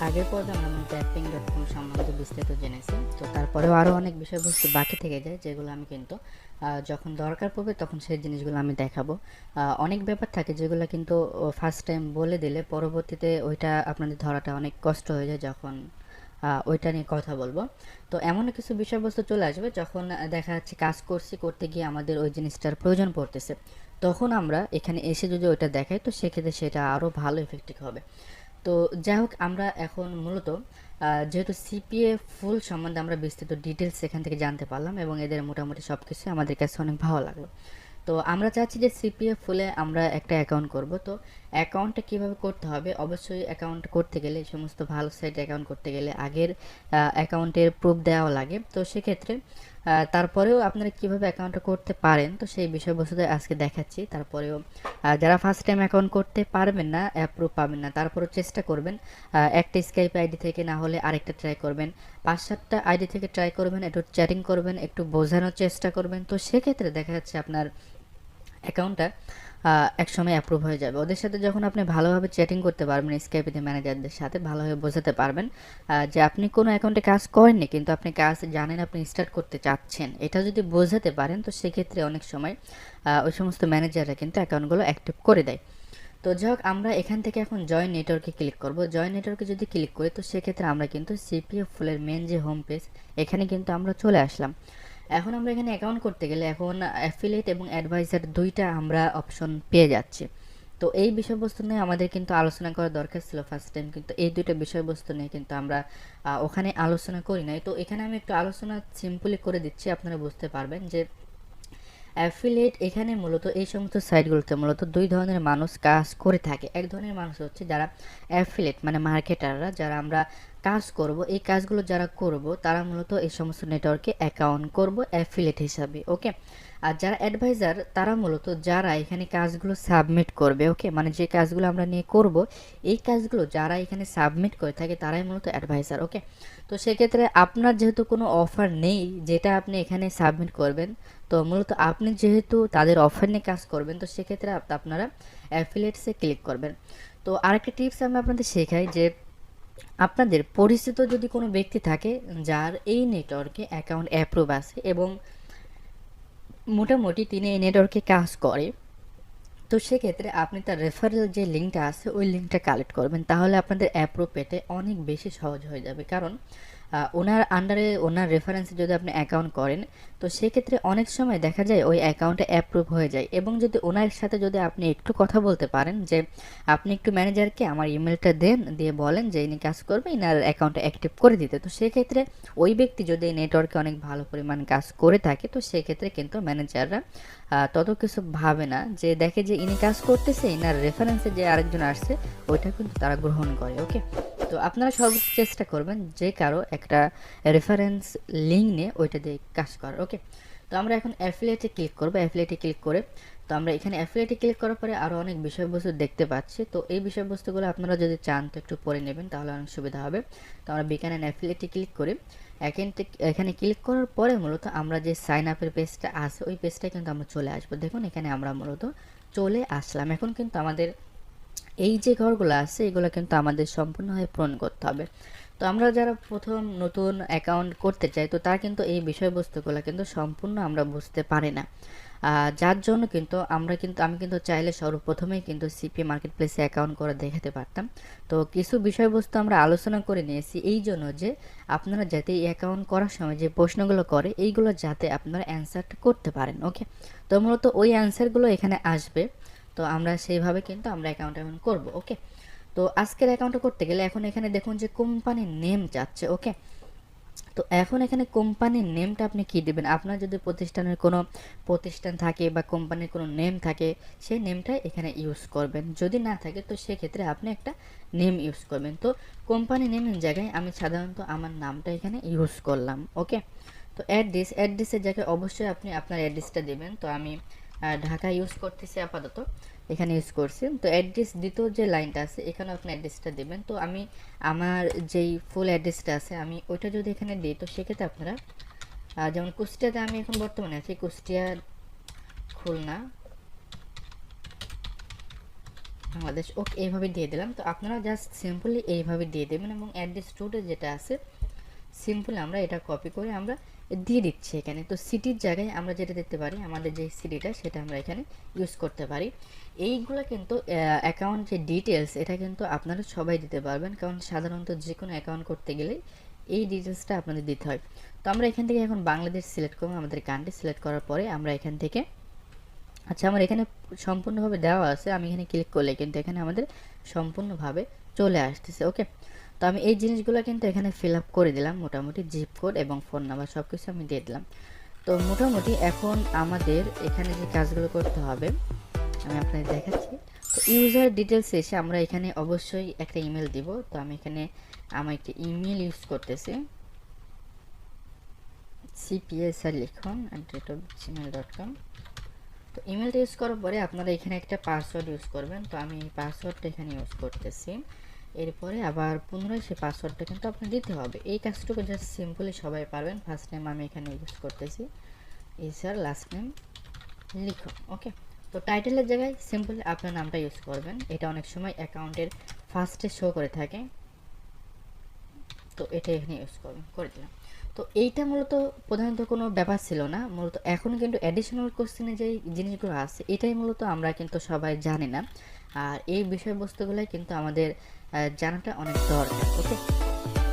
আগের পর্বে আমরা মূলত অ্যাপিং.কম সম্বন্ধে বিস্তারিত জেনেছি। তো তারপরেও আরও অনেক বিষয়বস্তু বাকি থেকে যায়, যেগুলো আমি কিন্তু যখন দরকার পড়বে তখন সেই জিনিসগুলো আমি দেখাবো। অনেক ব্যাপার থাকে যেগুলো কিন্তু ফার্স্ট টাইম বলে দিলে পরবর্তীতে ওইটা আপনাদের ধরাটা অনেক কষ্ট হয়ে যায় যখন ওইটা নিয়ে কথা বলবো। তো এমন কিছু বিষয়বস্তু চলে আসবে যখন দেখা যাচ্ছে কাজ করতে গিয়ে আমাদের ওই জিনিসটার প্রয়োজন পড়তেছে, তখন আমরা এখানে এসে যদি ওইটা দেখাই তো সেক্ষেত্রে সেটা আরও ভালো ইফেক্টিভ হবে। তো যাই হোক, আমরা এখন মূলত যেহেতু সিপিএ ফুল সম্বন্ধে আমরা বিস্তৃত ডিটেলস এখান থেকে জানতে পারলাম এবং এদের মোটামুটি সব কিছু আমাদের কাছে অনেক ভালো লাগলো। তো আমরা চাচ্ছি যে সিপিএ ফুলে আমরা একটা অ্যাকাউন্ট করব। তো অ্যাকাউন্টটা কীভাবে করতে হবে, অবশ্যই অ্যাকাউন্ট করতে গেলে এই সমস্ত ভালো সাইট অ্যাকাউন্ট করতে গেলে আগের অ্যাকাউন্টের প্রুফ দেওয়া লাগে। তো সেক্ষেত্রে তারপরেও আপনারা কিভাবে অ্যাকাউন্টটা করতে পারেন তো সেই বিষয়বস্তুতে আজকে দেখাচ্ছি। তারপরেও যারা ফার্স্ট টাইম অ্যাকাউন্ট করতে পারবেন না, অ্যাপ্রুভ পাবেন না, তারপরেও চেষ্টা করবেন একটা স্কাইপ আইডি থেকে, না হলে আরেকটা ট্রাই করবেন, 5-7টা আইডি থেকে ট্রাই করবেন, একটু চ্যাটিং করবেন, একটু বোঝানোর চেষ্টা করবেন। তো সেক্ষেত্রে দেখা যাচ্ছে আপনার অ্যাকাউন্টটা একসময় অ্যাপ্রুভ হয়ে যাবে। ওদের সাথে যখন আপনি ভালোভাবে চ্যাটিং করতে পারবেন, স্কাইপে ম্যানেজারদের সাথে ভালোভাবে বোঝাতে পারবেন যে আপনি কোনো অ্যাকাউন্টে কাজ করেননি কিন্তু আপনি কাজ জানেন, আপনি স্টার্ট করতে চাচ্ছেন, এটা যদি বোঝাতে পারেন তো সেক্ষেত্রে অনেক সময় ওই সমস্ত ম্যানেজাররা কিন্তু অ্যাকাউন্টগুলো অ্যাক্টিভ করে দেয়। তো যাই হোক, আমরা এখান থেকে এখন জয়েন নেটওয়ার্কে ক্লিক করব। জয়েন নেটওয়ার্কে যদি ক্লিক করি তো সেক্ষেত্রে আমরা কিন্তু সিপিএ ফুলের মেন যে হোম পেজ, এখানে কিন্তু আমরা চলে আসলাম। এখন আমরা এখানে অ্যাকাউন্ট করতে গেলে এখন অ্যাফিলিয়েট এবং অ্যাডভাইজার দুইটা আমরা অপশন পেয়ে যাচ্ছি। তো এই বিষয়বস্তু নিয়ে আমাদের কিন্তু আলোচনা করা দরকার ছিল ফার্স্ট টাইম, কিন্তু এই দুইটা বিষয়বস্তু নিয়ে কিন্তু আমরা ওখানে আলোচনা করি নাই। তো এখানে আমি একটু আলোচনা সিম্পলি করে দিচ্ছি, আপনারা বুঝতে পারবেন যে অ্যাফিলিয়েট এখানে মূলত এই সমস্ত সাইটগুলোতে মূলত দুই ধরনের মানুষ কাজ করে থাকে। এক ধরনের মানুষ হচ্ছে যারা অ্যাফিলিয়েট মানে মার্কেটাররা, যারা আমরা কাজ করব, এই কাজগুলো যারা করব তারা মূলত এই সমস্ত নেটওয়ার্কে অ্যাকাউন্ট করব অ্যাফিলিয়েট হিসাবে, ওকে। আর যারা অ্যাডভাইজার তারা মূলত যারা এখানে কাজগুলো সাবমিট করবে, ওকে, মানে যে কাজগুলো আমরা নিয়ে করব এই কাজগুলো যারা এখানে সাবমিট করে থাকে তারাই মূলত অ্যাডভাইজার, ওকে। তো সেক্ষেত্রে আপনার যেহেতু কোনো অফার নেই যেটা আপনি এখানে সাবমিট করবেন, তো মূলত আপনি যেহেতু তাদের অফার নিয়ে কাজ করবেন তো সেক্ষেত্রে আপনারা অ্যাফিলিয়েটসে ক্লিক করবেন। তো আরেকটা টিপস আমি আপনাদের শেখাই যে আপনাদের পরিচিত যদি কোনো ব্যক্তি থাকে যার এই নেটওয়ার্কে অ্যাকাউন্ট অ্যাপ্রুভ আছে এবং মোটামুটি তিনি এই নেটওয়ার্কে কাজ করে, তো সেক্ষেত্রে আপনি তার রেফারেল যে লিঙ্কটা আছে ওই লিঙ্কটা কালেক্ট করবেন, তাহলে আপনাদের অ্যাপ্রুভ পেতে অনেক বেশি সহজ হয়ে যাবে। কারণ ওনার আন্ডারে ওনার রেফারেন্সে যদি আপনি অ্যাকাউন্ট করেন তো সেক্ষেত্রে অনেক সময় দেখা যায় ওই অ্যাকাউন্টে অ্যাপ্রুভ হয়ে যায়। এবং যদি ওনার সাথে যদি আপনি একটু কথা বলতে পারেন যে আপনি একটু ম্যানেজারকে আমার ইমেলটা দেন, দিয়ে বলেন যে ইনি কাজ করবে, ইনার অ্যাকাউন্টে অ্যাক্টিভ করে দিতে, তো সেক্ষেত্রে ওই ব্যক্তি যদি এই নেটওয়ার্কে অনেক ভালো পরিমাণ কাজ করে থাকে তো সেক্ষেত্রে কিন্তু ম্যানেজাররা তত কিছু ভাবে না, যে দেখে যে ইনি কাজ করতেছে, ইনার রেফারেন্সে যে আরেকজন আসছে ওইটা কিন্তু তারা গ্রহণ করে, ওকে। তো আপনারা সর্বোচ্চ চেষ্টা করবেন যে কারো একটা রেফারেন্স লিঙ্ক নিয়ে ওইটা দিয়ে কাজ করার, ওকে। তো আমরা এখন অ্যাফিলিয়েটে ক্লিক করব। অ্যাফিলিয়েটে ক্লিক করে তো আমরা এখানে অ্যাফিলিয়েটে ক্লিক করার পরে আরও অনেক বিষয়বস্তু দেখতে পাচ্ছি। তো এই বিষয়বস্তুগুলো আপনারা যদি চান তো একটু পড়ে নেবেন, তাহলে অনেক সুবিধা হবে। তো আমরা বিকান অ্যান্ড অ্যাফিলিয়েটে ক্লিক করি। এখানে ক্লিক করার পরে মূলত আমরা যে সাইন আপের পেজটা আছে ওই পেজটা কিন্তু আমরা চলে আসবো। দেখুন এখানে আমরা মূলত চলে আসলাম। এখন কিন্তু আমাদের এই যে ঘরগুলো আছে এগুলো কিন্তু আমাদের সম্পূর্ণভাবে পূরণ করতে হবে। তো আমরা যারা প্রথম নতুন অ্যাকাউন্ট করতে চাই তো তারা কিন্তু এই বিষয়বস্তুগুলো কিন্তু সম্পূর্ণ আমরা বুঝতে পারি না, যার জন্য কিন্তু আমি কিন্তু চাইলে সর্বপ্রথমেই কিন্তু সিপি মার্কেট প্লেসে অ্যাকাউন্ট করে দেখাতে পারতাম। তো কিছু বিষয়বস্তু আমরা আলোচনা করে নিয়েছি এই জন্য যে আপনারা যাতে এই অ্যাকাউন্ট করার সময় যে প্রশ্নগুলো করে এইগুলো যাতে আপনারা অ্যান্সারটা করতে পারেন, ওকে। তো মূলত ওই অ্যান্সারগুলো এখানে আসবে, তো আমরা সেইভাবে কিন্তু আমরা অ্যাকাউন্ট এখন করবো, ওকে। তো আজকের অ্যাকাউন্টটা করতে গেলে এখন এখানে দেখুন যে কোম্পানির নেম চাচ্ছে, ওকে। তো এখন এখানে কোম্পানির নেমটা আপনি কি দিবেন, আপনার যদি প্রতিষ্ঠানের কোনো প্রতিষ্ঠান থাকে বা কোম্পানির কোনো নেম থাকে সেই নেমটাই এখানে ইউজ করবেন, যদি না থাকে তো সেক্ষেত্রে আপনি একটা নেম ইউজ করবেন। তো কোম্পানি নেমের জায়গায় আমি সাধারণত আমার নামটা এখানে ইউজ করলাম, ওকে। তো অ্যাড্রেসের জায়গায় অবশ্যই আপনি আপনার অ্যাড্রেসটা দেবেন। তো আমি ঢাকা ইউজ করতেছি আপাতত, এখানে ইউজ করছি। তো অ্যাড্রেস দ্বিতীয় যে লাইনটা আছে এখানে আপনি অ্যাড্রেসটা দেবেন। তো আমি আমার যেই ফুল অ্যাড্রেসটা আছে আমি ওইটা যদি এখানে দিই তো সেক্ষেত্রে আপনারা যেমন কুষ্টিয়াতে আমি এখন বর্তমানে আছি, কুষ্টিয়া, খুলনা, বাংলাদেশ, ওকে এইভাবে দিয়ে দিলাম। তো আপনারা জাস্ট সিম্পলি এইভাবে দিয়ে দেবেন এবং অ্যাড্রেস রুটে যেটা আছে সিম্পলি আমরা এটা কপি করে আমরা দিয়ে দিচ্ছি এখানে। তো সিটির জায়গায় আমরা যেটা দিতে পারি, আমাদের যে সিটিটা সেটা আমরা এখানে ইউজ করতে পারি। এইগুলো কিন্তু অ্যাকাউন্ট যে ডিটেলস এটা কিন্তু আপনারা সবাই দিতে পারবেন, কারণ সাধারণত যে কোনো অ্যাকাউন্ট করতে গেলে এই ডিটেলসটা আপনাদের দিতে হয়। তো আমরা এখান থেকে এখন বাংলাদেশ সিলেক্ট করবো, আমাদের কান্ট্রি সিলেক্ট করার পরে আমরা এখান থেকে, আচ্ছা আমার এখানে সম্পূর্ণভাবে দেওয়া আছে, আমি এখানে ক্লিক করলে কিন্তু এখানে আমাদের সম্পূর্ণভাবে চলে আসতেছে। ওকে, তো আমি এই জিনিসগুলো কিন্তু এখানে ফিল আপ করে দিলাম, মোটামুটি জিপ কোড এবং ফোন নাম্বার সব কিছু আমি দিয়ে দিলাম। তো মোটামুটি এখন আমাদের এখানে যে কাজগুলো করতে হবে আমি আপনাদের দেখাচ্ছি। তো ইউজার ডিটেলস এসে আমরা এখানে অবশ্যই একটা ইমেল দিব। তো আমি এখানে আমার একটা ইমেল ইউজ করতেছি, CPA স্যার লিখুন @gmail.com। তো ইমেলটা ইউজ করার পরে আপনারা এখানে একটা পাসওয়ার্ড ইউজ করবেন। তো আমি এই পাসওয়ার্ডটা এখানে ইউজ করতেছি। এরপরে আবার পুনরায় সেই পাসওয়ার্ডটা কিন্তু আপনার দিতে হবে। এই কাজটুকু জাস্ট সিম্পলি সবাই পারবেন। ফার্স্ট নেম আমি এখানে ইউজ করতেছি স্যার, লাস্ট নেম লিখুন। ওকে, তো টাইটেলের জায়গায় সিম্পলি আপনার নামটা ইউজ করবেন, এটা অনেক সময় অ্যাকাউন্টের ফার্স্টে শো করে থাকে, তো এটা এখানে ইউজ করবেন, করে দিলাম। তো এইটা মূলত প্রধানত কোনো ব্যাপার ছিল না, মূলত এখন কিন্তু অ্যাডিশনাল কোশ্চেনে যে জিনিসগুলো আছে এটাই মূলত আমরা কিন্তু সবাই জানি না, আর এই বিষয়বস্তুগুলোই কিন্তু আমাদের জানাটা অনেক দরকার। ওকে,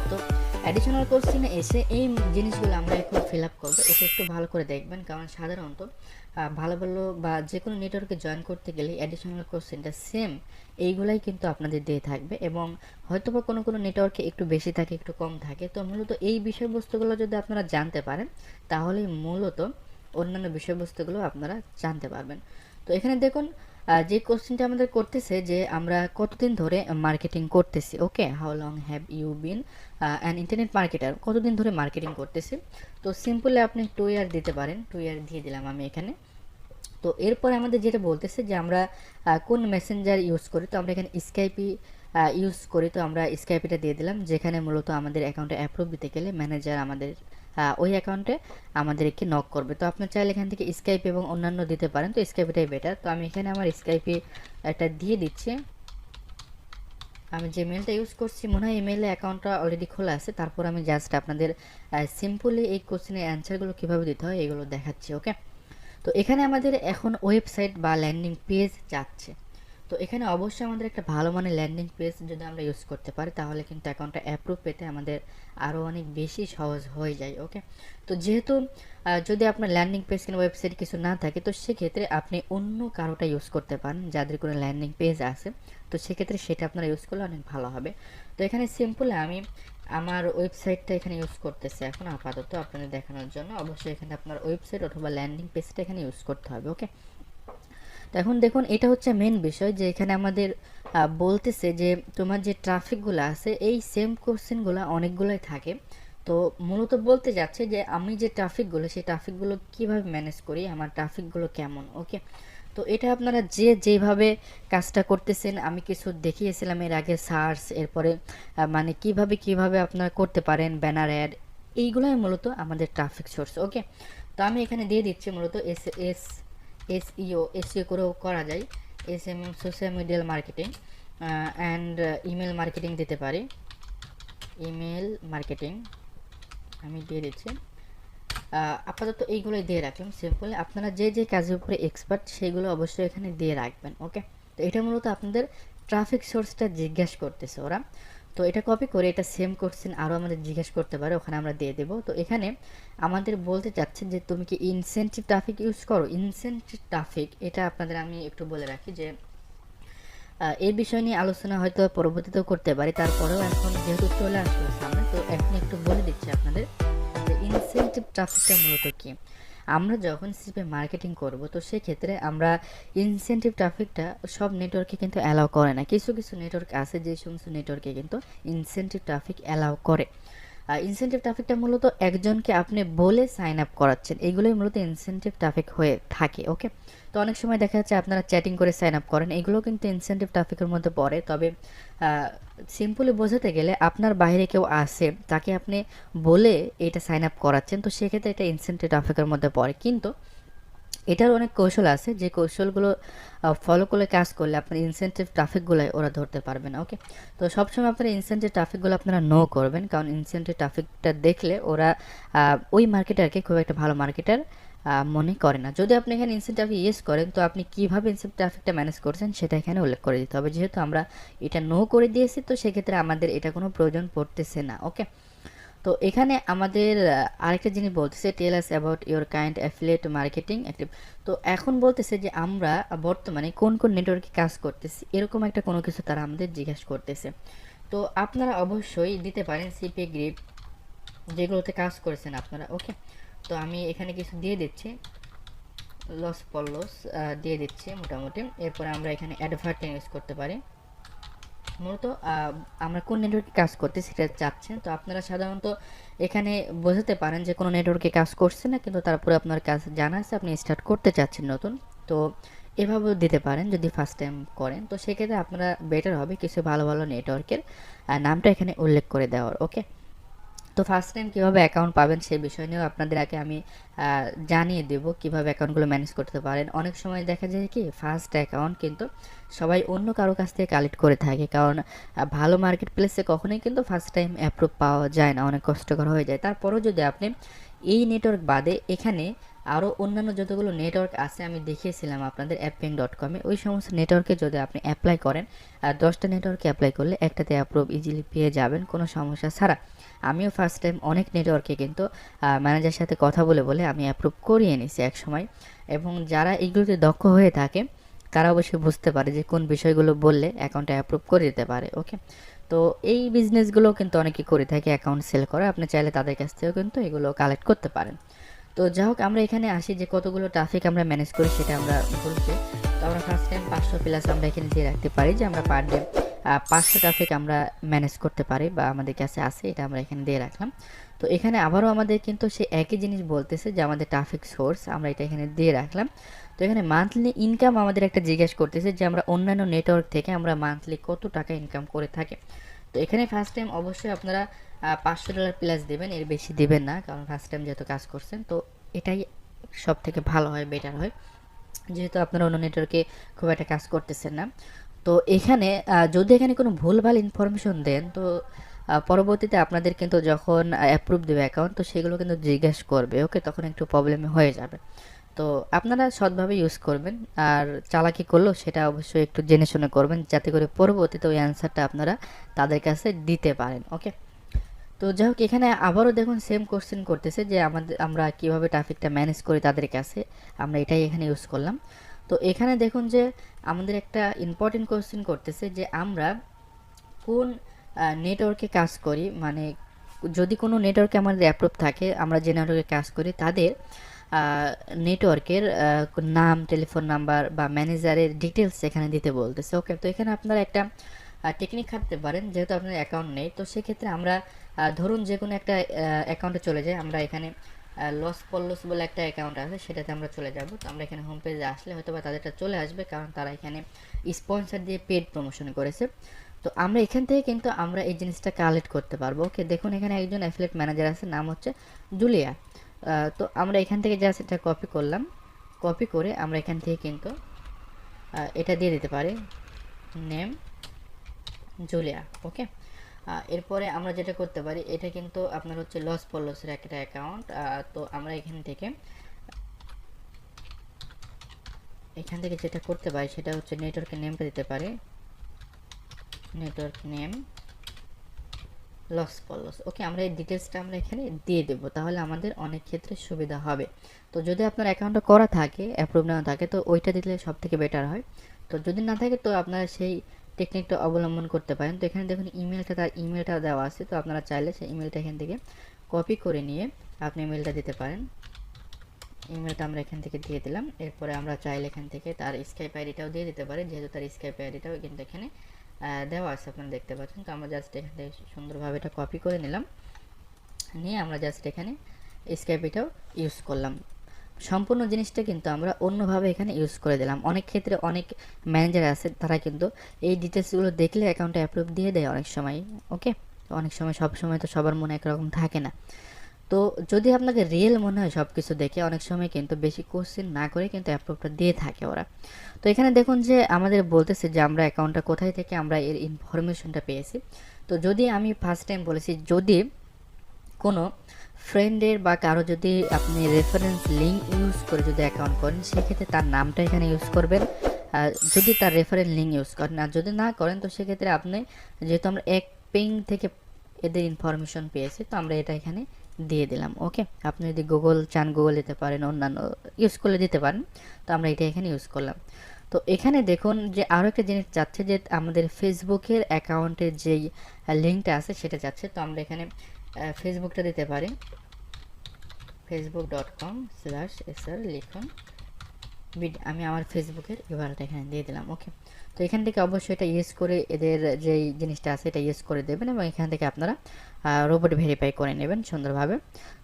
তো অ্যাডিশনাল কোশ্চেনে এসে এই জিনিসগুলো আমরা এখন ফিল আপ করবো, এটা একটু ভালো করে দেখবেন, কারণ সাধারণত ভালো ভালো বা যে কোনো নেটওয়ার্কে জয়েন করতে গেলে অ্যাডিশনাল কোশ্চেনটা সেম এইগুলাই কিন্তু আপনাদের দিয়ে থাকবে, এবং হয়তো বা কোনো কোনো নেটওয়ার্কে একটু বেশি থাকে একটু কম থাকে। তো মূলত এই বিষয়বস্তুগুলো যদি আপনারা জানতে পারেন তাহলে মূলত অন্যান্য বিষয়বস্তুগুলো আপনারা জানতে পারবেন। তো এখানে দেখুন যে কোশ্চেনটা আমাদের করতেছে যে আমরা কতদিন ধরে মার্কেটিং করতেছি। Okay, how long have you been an internet marketer, কতদিন ধরে মার্কেটিং করতেছি। তো সিম্পলি আপনি 2 ইয়ার দিতে পারেন, 2 ইয়ার দিয়ে দিলাম আমি এখানে। তো এরপরে আমাদের যেটা বলতেছে যে আমরা কোন মেসেঞ্জার ইউজ করি, তো আমরা এখানে স্কাইপি ইউজ করি, তো আমরা স্কাইপিটা দিয়ে দিলাম, যেখানে মূলত আমাদের অ্যাকাউন্টে অ্যাপ্রুভ দিতে গেলে ম্যানেজার আমাদের ওই অ্যাকাউন্টে আমাদেরকে নক করবে। তো আপনার চাইলে এখান থেকে স্কাইপ এবং অন্যান্য দিতে পারেন, তো স্কাইপিটাই বেটার। তো আমি এখানে আমার স্কাইপি একটা দিয়ে দিচ্ছি। আমি যে মেলটা ইউজ করছি মনে হয় ইমেলে অ্যাকাউন্টটা অলরেডি খোলা আছে, তারপর আমি জাস্ট আপনাদের সিম্পলি এই কোশ্চেনের অ্যান্সারগুলো কীভাবে দিতে হয় এগুলো দেখাচ্ছি। ওকে, তো এখানে আমাদের এখন ওয়েবসাইট বা ল্যান্ডিং পেজ যাচ্ছে। তো এখানে অবশ্যই আমাদের একটা ভালো মানের ল্যান্ডিং পেজ যদি আমরা ইউজ করতে পারি তাহলে কিন্তু অ্যাকাউন্টটা অ্যাপ্রুভ পেতে আমাদের আরও অনেক বেশি সহজ হয়ে যায়। ওকে, তো যেহেতু যদি আপনার ল্যান্ডিং পেজ কিংবা ওয়েবসাইট কিছু না থাকে তো সেক্ষেত্রে আপনি অন্য কারোটা ইউজ করতে পারেন যাদের কোনো ল্যান্ডিং পেজ আছে, তো সেক্ষেত্রে সেটা আপনারা ইউজ করলে অনেক ভালো হবে। তো এখানে সিম্পলি আমি আমার ওয়েবসাইটটা এখানে ইউজ করতেছি এখন আপাতত আপনাদের দেখানোর জন্য। অবশ্যই এখানে আপনার ওয়েবসাইট অথবা ল্যান্ডিং পেজটা এখানে ইউজ করতে হবে। ওকে, তো এখন দেখুন এটা হচ্ছে মেন বিষয় যে এখানে আমাদের বলতেছে যে তোমার যে ট্রাফিকগুলো আছে এই সেম কোশ্চেনগুলো অনেকগুলোই থাকে। তো মূলত বলতে যাচ্ছে যে আমি যে ট্রাফিকগুলো সেই ট্রাফিকগুলো কিভাবে ম্যানেজ করি, আমার ট্রাফিকগুলো কেমন। ওকে, তো এটা আপনারা যে যেভাবে কাজটা করতেছেন আমি কিছু দেখিয়েছিলাম এর আগে, সার্চ এরপরে মানে কিভাবে আপনারা করতে পারেন ব্যানার অ্যাড, এইগুলোই মূলত আমাদের ট্রাফিক সোর্স। ওকে, তো আমি এখানে দিয়ে দিচ্ছি মূলত এসইও করেও করা যায়, SMM social medial marketing and email marketing দিতে পারি। ইমেল মার্কেটিং আমি দিয়ে দিচ্ছি, আপাতত এইগুলোই দিয়ে রাখলাম সিম্পলি। আপনারা যে যে কাজের উপরে এক্সপার্ট সেইগুলো অবশ্যই এখানে দিয়ে রাখবেন। ওকে, তো এটা মূলত আপনাদের ট্রাফিক সোর্সটা জিজ্ঞাসা করতেছে ওরা, তো এটা কপি করে এটা সেম কোশ্চেন আরও আমাদের জিজ্ঞেস করতে পারে, ওখানে আমরা দিয়ে দেবো। তো এখানে আমাদের বলতে চাচ্ছে যে তুমি কি ইনসেন্টিভ ট্রাফিক ইউজ করো। ইনসেন্টিভ ট্রাফিক এটা আপনাদের আমি একটু বলে রাখি যে এই বিষয় নিয়ে আলোচনা হয়তো পরবর্তীতেও করতে পারি, তারপরেও এখন যেহেতু চলে আসলো সামনে তো এখন একটু বলে দিচ্ছি আপনাদের যে ইনসেন্টিভ ট্রাফিকটা মূলত কি। আমরা যখন সিপে মার্কেটিং করব তো সেক্ষেত্রে আমরা ইনসেন্টিভ ট্রাফিকটা সব নেটওয়ার্কে কিন্তু অ্যালাউ করে না, কিছু কিছু নেটওয়ার্ক আছে যে সমস্ত নেটওয়ার্কে কিন্তু ইনসেন্টিভ ট্রাফিক অ্যালাউ করে। ইনসেন্টিভ ট্রাফিকটা মূলত একজনকে আপনি বলে সাইন আপ করাচ্ছেন, এইগুলোই মূলত ইনসেন্টিভ ট্রাফিক হয়ে থাকে। ওকে, তো অনেক সময় দেখা যাচ্ছে আপনারা চ্যাটিং করে সাইন আপ করেন, এগুলো কিন্তু ইনসেন্টিভ ট্রাফিকের মধ্যে পড়ে। তবে সিম্পলি বোঝাতে গেলে আপনার বাইরে কেউ আসে তাকে আপনি বলে এটা সাইন আপ করাচ্ছেন, তো সেক্ষেত্রে এটা ইনসেন্টিভ ট্রাফিকের মধ্যে পড়ে। কিন্তু এটার অনেক কৌশল আছে, যে কৌশলগুলো ফলো করলে কাজ করলে আপনার ইনসেন্টিভ ট্রাফিকগুলো ওরা ধরতে পারবে না। ওকে, তো সবসময় আপনার ইনসেন্টিভ ট্রাফিকগুলো আপনারা নো করবেন, কারণ ইনসেন্টিভ ট্রাফিকটা দেখলে ওরা ওই মার্কেটারকে খুব একটা ভালো মার্কেটার মনে করে না। যদি আপনি এখানে ইনসেন্টিভ ট্রাফিক ইউজ করেন, তো আপনি কীভাবে ইনসেন্টিভ ট্রাফিকটা ম্যানেজ করছেন সেটা এখানে উল্লেখ করে দিতে হবে। যেহেতু আমরা এটা নো করে দিয়েছি, তো সেক্ষেত্রে আমাদের এটা কোনো প্রয়োজন পড়তেছে না। ওকে, তো এখানে আমাদের আরেকটা জিনিস বলতেছে, tell us about your kind affiliate marketing active. তো এখন বলতেছে যে আমরা বর্তমানে কোন কোন নেটওয়ার্কে কাজ করতেছি, এরকম একটা কোনো কিছু তারা আমাদের জিজ্ঞাসা করতেছে। তো আপনারা অবশ্যই দিতে পারেন সিপিএ গ্রিড যেগুলোতে কাজ করেছেন আপনারা। ওকে, তো আমি এখানে কিছু দিয়ে দিচ্ছি, লস পলস দিয়ে দিচ্ছি মোটামুটি। এরপরে আমরা এখানে অ্যাডভার্টাইজ ইউজ করতে পারি। মূলত আমরা কোন নেটওয়ার্কে কাজ করতে সেটা চাচ্ছেন, তো আপনারা সাধারণত এখানে বোঝাতে পারেন যে কোনো নেটওয়ার্কে কাজ করছে না, কিন্তু তারপরে আপনার কাজ জানা আছে, আপনি স্টার্ট করতে চাচ্ছেন নতুন। তো এভাবেও দিতে পারেন যদি ফার্স্ট টাইম করেন, তো সেক্ষেত্রে আপনারা বেটার হবে কিছু ভালো ভালো নেটওয়ার্কের নামটা এখানে উল্লেখ করে দেওয়ার। ওকে, তো ফার্স্ট টাইম কীভাবে অ্যাকাউন্ট পাবেন সেই বিষয় নিয়েও আপনাদের আগে আমি জানিয়ে দেব কীভাবে অ্যাকাউন্টগুলো ম্যানেজ করতে পারেন। অনেক সময় দেখা যায় কি ফার্স্ট অ্যাকাউন্ট কিন্তু সবাই অন্য কারো কাছ থেকে কালেক্ট করে থাকে, কারণ ভালো মার্কেট প্লেসে কখনোই কিন্তু ফার্স্ট টাইম অ্যাপ্রুভ পাওয়া যায় না, অনেক কষ্টকর হয়ে যায়। তারপরেও যদি আপনি এই নেটওয়ার্ক বাদে এখানে আরও অন্যান্য যতগুলো নেটওয়ার্ক আছে আমি দেখিয়েছিলাম আপনাদের apping.com-এ, ওই সমস্ত নেটওয়ার্কে যদি আপনি অ্যাপ্লাই করেন, 10টা নেটওয়ার্কে অ্যাপ্লাই করলে একটাতে অ্যাপ্রুভ ইজিলি পেয়ে যাবেন কোনো সমস্যা ছাড়া। আমিও ফার্স্ট টাইম অনেক নেটওয়ার্কে কিন্তু ম্যানেজারের সাথে কথা বলে বলে আমি অ্যাপ্রুভ করিয়ে নিছি এক সময়, এবং যারা এগুলোতে দক্ষ হয়ে থাকে তারা অবশ্যই বুঝতে পারে যে কোন বিষয়গুলো বললে অ্যাকাউন্টে অ্যাপ্রুভ করে দিতে পারে। ওকে, তো এই বিজনেসগুলো কিন্তু অনেকেই করে থাকে, অ্যাকাউন্ট সেল করে, আপনি চাইলে তাদের কাছ থেকেও কিন্তু এগুলো কালেক্ট করতে পারেন। তো যাই হোক, আমরা এখানে আসি যে কতগুলো ট্রাফিক আমরা ম্যানেজ করি সেটা আমরা বলছি। তো আমরা ফার্স্ট টাইম 500 প্লাস আমরা এখানে দিয়ে রাখতে পারি, যে আমরা পার ডে 500 ট্রাফিক আমরা ম্যানেজ করতে পারি বা আমাদের কাছে আছে, এটা আমরা এখানে দিয়ে রাখলাম। তো এখানে আবারও আমাদের কিন্তু সে একই জিনিস বলতেছে যে আমাদের ট্রাফিক সোর্স আমরা এটা এখানে দিয়ে রাখলাম। তো এখানে মান্থলি ইনকাম আমাদের একটা জিজ্ঞেস করতেছে যে আমরা অন্যান্য নেটওয়ার্ক থেকে আমরা মান্থলি কত টাকা ইনকাম করে থাকি। তো এখানে ফার্স্ট টাইম অবশ্যই আপনারা $500 প্লাস দেবেন, এর বেশি দেবেন না, কারণ ফার্স্ট টাইম যেহেতু কাজ করছেন। তো এটাই সব থেকে ভালো হয়, বেটার হয়, যেহেতু আপনারা অন্য নেটওয়ার্কে খুব একটা কাজ করতেছেন না। তো এখানে যদি এখানে কোনো ভুলভাল ইনফরমেশন দেন, তো পরবর্তীতে আপনাদের কিন্তু যখন অ্যাপ্রুভ দেবে অ্যাকাউন্ট, তো সেগুলো কিন্তু জিজ্ঞেস করবে। ওকে, তখন একটু প্রবলেম হয়ে যাবে। তো আপনারা সৎভাবে ইউজ করবেন, আর চালাকি করলেও সেটা অবশ্যই একটু জেনে শুনে করবেন, যাতে করে পরবর্তীতে ওই অ্যান্সারটা আপনারা তাদের কাছে দিতে পারেন। ওকে, তো যাই হোক, এখানে আবারও দেখুন সেম কোশ্চেন করতেছে যে আমরা কিভাবে ট্রাফিকটা ম্যানেজ করি তাদের কাছে, আমরা এটাই এখানে ইউজ করলাম। তো এখানে দেখুন যে আমাদের একটা ইম্পর্টেন্ট কোশ্চেন করতেছে যে আমরা কোন নেটওয়ার্কে কাজ করি, মানে যদি কোনো নেটওয়ার্কে আমাদের অ্যাপ্রুভ থাকে, আমরা যে নেটওয়ার্কে কাজ করি তাদের নেটওয়ার্কের নাম, টেলিফোন নাম্বার বা ম্যানেজারের ডিটেলস এখানে দিতে বলতেছে। ওকে, তো এখানে আপনারা একটা টেকনিক খাটতে পারেন, যেহেতু আপনার অ্যাকাউন্ট নেই, তো সেক্ষেত্রে আমরা ধরুন যে কোনো একটা অ্যাকাউন্টে চলে যাই। আমরা এখানে লস পল্লস বলে একটা অ্যাকাউন্ট আছে, সেটাতে আমরা চলে যাব। তো আমরা এখানে হোম পেজে আসলে হয়তো বা তাদেরটা চলে আসবে, কারণ তারা এখানে স্পন্সর দিয়ে পেড প্রমোশন করেছে। তো আমরা এখান থেকে কিন্তু আমরা এই জিনিসটা কালেক্ট করতে পারবো। ওকে, দেখুন এখানে একজন অ্যাফিলিয়েট ম্যানেজার আছে, নাম হচ্ছে জুলিয়া। তো আমরা এখান থেকে জাস্ট এটা কপি করলাম, কপি করে আমরা এখান থেকে কিন্তু এটা দিয়ে দিতে পারি, নেম জুলিয়া। ওকে, এরপরে আমরা যেটা করতে পারি, এটা কিন্তু আপনার হচ্ছে লস পল্লসের একটা অ্যাকাউন্ট। তো আমরা এখান থেকে যেটা করতে পারি সেটা হচ্ছে নেটওয়ার্কের নেমটা দিতে পারি, নেটওয়ার্ক নেম লস পল্লস। ওকে, আমরা এই ডিটেলসটা আমরা এখানে দিয়ে দেবো, তাহলে আমাদের অনেক ক্ষেত্রে সুবিধা হবে। তো যদি আপনার অ্যাকাউন্টটা করা থাকে, অ্যাপ্রুভ না থাকে, তো ওইটা দিলে সব থেকে বেটার হয়। তো যদি না থাকে, তো আপনারা সেই টেকনিকটা অবলম্বন করতে পারেন। তো এখানে দেখুন ইমেলটা, তার ইমেলটা দেওয়া আছে, তো আপনারা চাইলে সেই ইমেলটা এখান থেকে কপি করে নিয়ে আপনি ইমেলটা দিতে পারেন। ইমেলটা আমরা এখান থেকে দিয়ে দিলাম। এরপরে আমরা চাইলে এখান থেকে তার স্কাইপ আইডিটাও দিয়ে দিতে পারি, যেহেতু তার স্কাইপ আইডিটাও কিন্তু এখানে দেওয়া আছে, আপনারা দেখতে পাচ্ছেন। তো আমরা জাস্ট এখান থেকে সুন্দরভাবে এটা কপি করে নিলাম, নিয়ে আমরা জাস্ট এখানে স্কাইপটাও ইউজ করলাম। সম্পূর্ণ জিনিসটা কিন্তু আমরা অন্যভাবে এখানে ইউজ করে দিলাম। অনেক ক্ষেত্রে অনেক ম্যানেজার আছে, তারা কিন্তু এই ডিটেলসগুলো দেখলে অ্যাকাউন্টে অ্যাপ্রুভ দিয়ে দেয় অনেক সময়। ওকে, অনেক সময়, সব সময় তো সবার মনে একরকম থাকে না। তো তো যদি আপনাকে রিয়েল মনে হয় সব কিছু দেখে, অনেক সময় কিন্তু বেশি কোশ্চেন না করে কিন্তু অ্যাপ্রুভটা দিয়ে থাকে ওরা। তো এখানে দেখুন যে আমাদের বলতেছে যে আমরা অ্যাকাউন্টটা কোথায় থেকে আমরা এর ইনফরমেশনটা পেয়েছি। তো যদি আমি ফার্স্ট টাইম বলেছি, যদি কোনো ফ্রেন্ডের বা কারো যদি আপনি রেফারেন্স লিঙ্ক ইউজ করে যদি অ্যাকাউন্ট করেন, সেক্ষেত্রে তার নামটা এখানে ইউজ করবেন যদি তার রেফারেন্স লিঙ্ক ইউজ করেন। আর যদি না করেন তো সেক্ষেত্রে আপনি, যেহেতু আমরা এক পেইং থেকে এদের ইনফরমেশন পেয়েছি, তো আমরা এটা এখানে দিয়ে দিলাম। ওকে, আপনি যদি গুগল চান গুগল দিতে পারেন, অন্যান্য ইউজ করলে দিতে পারেন। তো আমরা এটা এখানে ইউজ করলাম। তো এখানে দেখুন যে আরও একটা জিনিস যাচ্ছে, যে আমাদের ফেসবুকের অ্যাকাউন্টের যেই লিঙ্কটা আছে সেটা যাচ্ছে। তো আমরা এখানে ফেসবুকটা দিতে পারি, facebook.com/sr লিখুন। আমি আমার ফেসবুকের ইউআরএলটা এখানে দিয়ে দিলাম। ওকে, তো এখান থেকে অবশ্যই এটা ইউজ করে এদের যেই জিনিসটা আছে এটা ইউজ করে দেবেন, এবং এখান থেকে আপনারা রোবট ভেরিফাই করে নেবেন সুন্দরভাবে।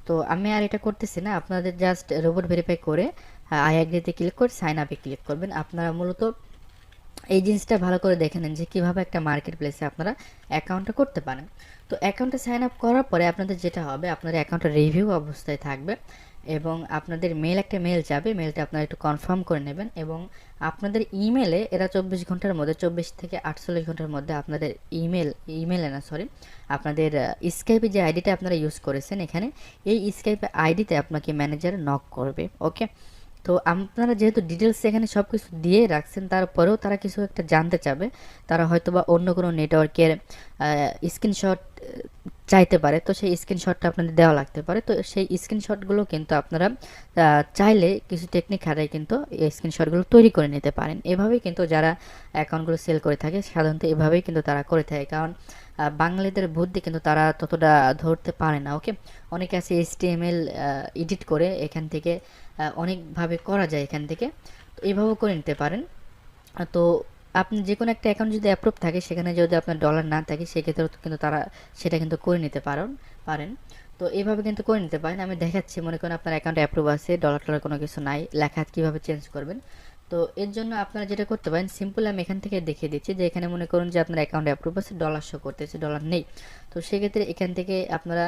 তো আমি আর এটা করতেছি না, আপনাদের জাস্ট রোবট ভেরিফাই করে আই এগ্রিতে ক্লিক করে সাইন আপে ক্লিক করবেন। আপনারা মূলত এই জিনিসটা ভালো করে দেখে নেন যে কীভাবে একটা মার্কেট প্লেসে আপনারা অ্যাকাউন্টটা করতে পারেন। তো অ্যাকাউন্টে সাইন আপ করার পরে আপনাদের যেটা হবে, আপনাদের অ্যাকাউন্টটা রিভিউ অবস্থায় থাকবে এবং আপনাদের একটা মেল যাবে। মেলটা আপনারা একটু কনফার্ম করে নেবেন, এবং আপনাদের ইমেলে এরা 24 ঘন্টার মধ্যে, 24 থেকে 48 ঘন্টার মধ্যে আপনাদের আপনাদের স্কাইপে যে আইডিটা আপনারা ইউজ করেছেন এখানে, এই স্কাইপে আইডিতে আপনাকে ম্যানেজার নক করবে। ওকে, তো আপনারা যেহেতু ডিটেলস এখানে সব কিছু দিয়ে রাখছেন, তারপরেও তারা কিছু একটা জানতে চাবে। তারা হয়তো বা অন্য কোনো নেটওয়ার্কের স্ক্রিনশট চাইতে পারে, তো সেই স্ক্রিনশটটা আপনাদের দেওয়া লাগতে পারে। তো সেই স্ক্রিনশটগুলো কিন্তু আপনারা চাইলে কিছু টেকনিক খাটায় কিন্তু এই স্ক্রিনশটগুলো তৈরি করে নিতে পারেন। এভাবেই কিন্তু যারা অ্যাকাউন্টগুলো সেল করে থাকে সাধারণত এভাবেই কিন্তু তারা করে থাকে, কারণ বাঙালিদের বুদ্ধি কিন্তু তারা ততটা ধরতে পারে না। ওকে, অনেকে আছে HTML এডিট করে এখান থেকে অনেকভাবে করা যায় এখান থেকে, তো এইভাবেও করে নিতে পারেন। তো আপনি যে কোনো একটা অ্যাকাউন্ট যদি অ্যাপ্রুভ থাকে, সেখানে যদি আপনার ডলার না থাকে, সেক্ষেত্রেও কিন্তু তারা সেটা কিন্তু করে নিতে পারেন। তো এইভাবে কিন্তু করে নিতে পারেন। আমি দেখাচ্ছি, মনে করেন আপনার অ্যাকাউন্টে অ্যাপ্রুভ আছে, ডলার টলার কোনো কিছু নাই, লেখা কীভাবে চেঞ্জ করবেন। তো এর জন্য আপনারা যেটা করতে পারেন, সিম্পল আমি এখান থেকে দেখিয়ে দিচ্ছি যে এখানে মনে করুন যে আপনার অ্যাকাউন্টে অ্যাপ্রুভ আছে, ডলার শো করতেছে, ডলার নেই। তো সেক্ষেত্রে এখান থেকে আপনারা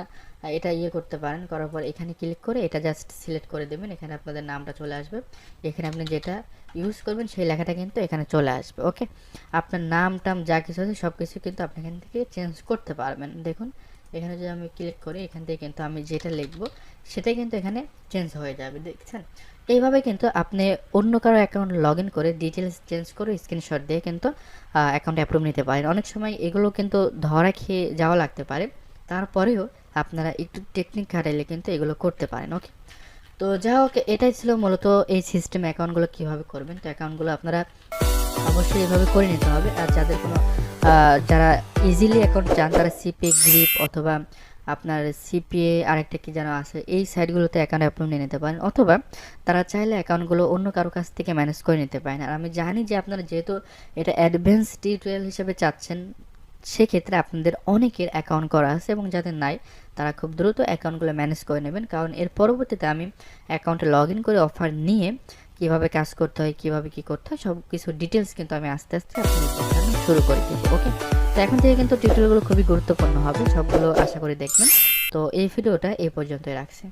এটা করতে পারেন। করার পর এখানে ক্লিক করে এটা জাস্ট সিলেক্ট করে দেবেন, এখানে আপনাদের নামটা চলে আসবে। এখানে আপনি যেটা ইউজ করবেন সেই লেখাটা কিন্তু এখানে চলে আসবে। ওকে, আপনার নাম টাম যা কিছু আছে সব কিছু কিন্তু আপনি এখান থেকে চেঞ্জ করতে পারবেন। দেখুন এখানে যদি আমি ক্লিক করি, এখান থেকে কিন্তু আমি যেটা লিখবো সেটাই কিন্তু এখানে চেঞ্জ হয়ে যাবে, দেখছেন। এইভাবে কিন্তু আপনি অন্য কারো অ্যাকাউন্ট লগ ইন করে ডিটেলস চেঞ্জ করে স্ক্রিনশট দিয়ে কিন্তু অ্যাকাউন্ট অ্যাপ্রুভ নিতে পারেন। অনেক সময় এগুলো কিন্তু ধরা খেয়ে যাওয়া লাগতে পারে, তারপরেও আপনারা একটু টেকনিক খাটাইলে কিন্তু এগুলো করতে পারেন। ওকে, তো যা হোক, এটাই ছিল মূলত এই সিস্টেম অ্যাকাউন্টগুলো কীভাবে করবেন। তো অ্যাকাউন্টগুলো আপনারা অবশ্যই এভাবে করে নিতে হবে। আর যাদের কোনো যারা ইজিলি অ্যাকাউন্ট চান, তারা CPA গ্রিপ অথবা আপনার CPA আরেকটা কি যেন আছে, এই সাইটগুলোতে অ্যাকাউন্ট অ্যাপ্রুভ নিয়ে নিতে পারেন, অথবা তারা চাইলে অ্যাকাউন্টগুলো অন্য কারো কাছ থেকে ম্যানেজ করে নিতে পারেন। আর আমি জানি যে আপনারা যেহেতু এটা অ্যাডভান্স টিউটোরিয়াল হিসেবে চাচ্ছেন, সেক্ষেত্রে আপনাদের অনেকের অ্যাকাউন্ট করা আছে, এবং যাদের নাই তারা খুব দ্রুত অ্যাকাউন্টগুলো ম্যানেজ করে নেবেন, কারণ এর পরবর্তীতে আমি অ্যাকাউন্টে লগ ইন করে অফার নিয়ে কীভাবে কাজ করতে হয়, কীভাবে কী করতে হয়, সব কিছু ডিটেলস কিন্তু আমি আস্তে আস্তে আপনাদের দেখানো শুরু করে দেবো। ওকে, তো এখন থেকে কিন্তু টিউটোরিয়ালগুলো খুবই গুরুত্বপূর্ণ হবে, সবগুলো আশা করি দেখবেন। তো এই ভিডিওটা এই পর্যন্তই রাখছি।